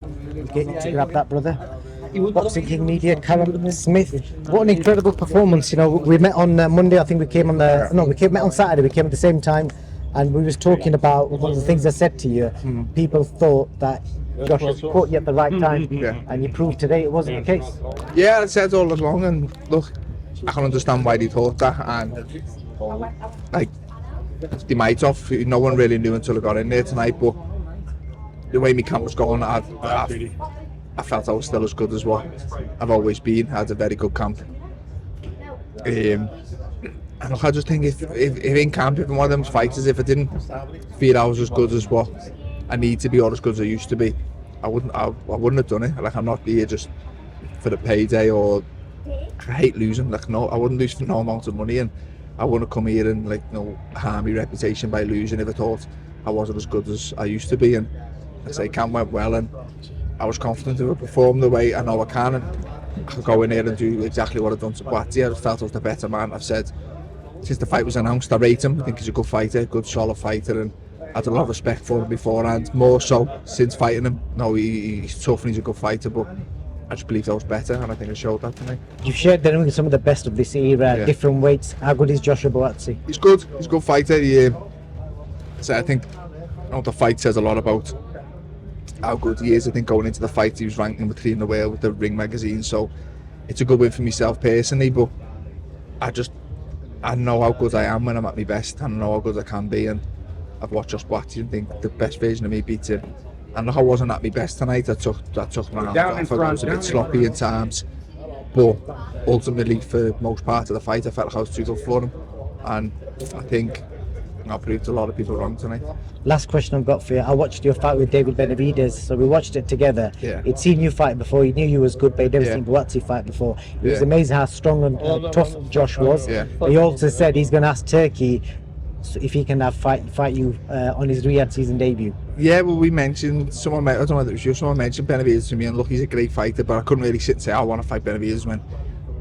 Get to grab that, brother. Boxing King Media, Callum Smith. What an incredible performance! You know, we met on Monday. I think we came on met on Saturday. We came at the same time, and we was talking about one of the things I said to you. People thought that Josh had caught you at the right time, and you proved today it wasn't the case. Yeah, I said all along, and look, I can understand why they thought that, and like they might have. No one really knew until I got in there tonight, but the way my camp was going, I felt I was still as good as what I've always been. I had a very good camp. And look, I just think if in camp, if I'm one of them fighters, if I didn't feel I was as good as what I need to be or as good as I used to be, I wouldn't have done it. Like, I'm not here just for the payday, or I hate losing. Like, no, I wouldn't lose for no amount of money, and I wouldn't come here and harm my reputation by losing if I thought I wasn't as good as I used to be. And I say camp went well, and I was confident to perform the way I know I can, and I could go in here and do exactly what I've done to BUATSI. I felt I was the better man. I've said since the fight was announced, I rate him. I think he's a good fighter, a good solid fighter, and I had a lot of respect for him beforehand, more so since fighting him. No, he's tough and he's a good fighter, but I just believed I was better, and I think I showed that tonight. You've shared the ring with some of the best of this era, different weights. How good is Joshua BUATSI? He's good. He's a good fighter. I think the fight says a lot about how good he is. I think going into the fight, he was ranked number 3 in the world with the Ring magazine, so it's a good win for myself personally. But I know how good I am when I'm at my best, and I know how good I can be, and I've watched Josh BUATSI and think the best version of me beats him. And look, I wasn't at my best tonight. I took rounds off. I was a bit sloppy at times, but ultimately, for most part of the fight, I felt like I was too good for him, and I think I proved a lot of people wrong tonight. Last question I've got for you. I watched your fight with David BENAVIDEZ, so we watched it together. Yeah. He'd seen you fight before, he knew you was good, but he'd never seen BUATSI fight before. It was amazing how strong and tough Josh was. He also said he's going to ask Turkey if he can fight you on his Riyadh season debut. Yeah, well, we mentioned, I don't know whether it was you, someone mentioned BENAVIDEZ to me, and look, he's a great fighter, but I couldn't really sit and say I want to fight BENAVIDEZ when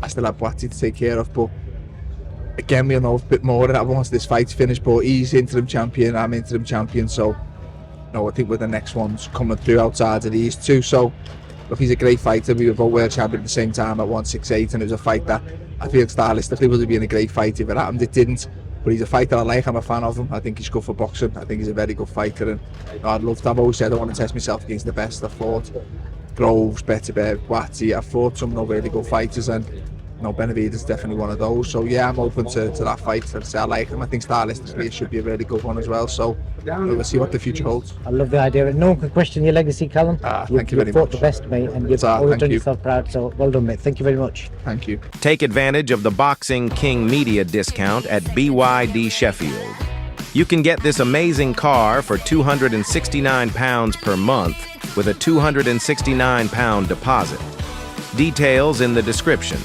I still have BUATSI to take care of. But again, we'll know a bit more of that once this fight's finished, but he's interim champion, I'm interim champion, so I think with the next ones coming through outside of these two. So look, he's a great fighter. We were both world champion at the same time at 168, and it was a fight that I feel stylistically would have been a great fight if it happened. It didn't, but he's a fighter I like. I'm a fan of him. I think he's good for boxing. I think he's a very good fighter, and I've always said I want to test myself against the best. I've fought Groves, Beterbiev, BUATSI. I've fought some really good fighters, and BENAVIDEZ is definitely one of those. So yeah, I'm open to that fight. I like him. I think stylistically it should be a really good one as well. So we'll see what the future holds. I love the idea. No one can question your legacy, Callum. Thank you very much. You've fought the best, mate, and you've always done yourself proud. So well done, mate. Thank you very much. Thank you. Take advantage of the Boxing King Media discount at BYD Sheffield. You can get this amazing car for £269 per month with a £269 deposit. Details in the description.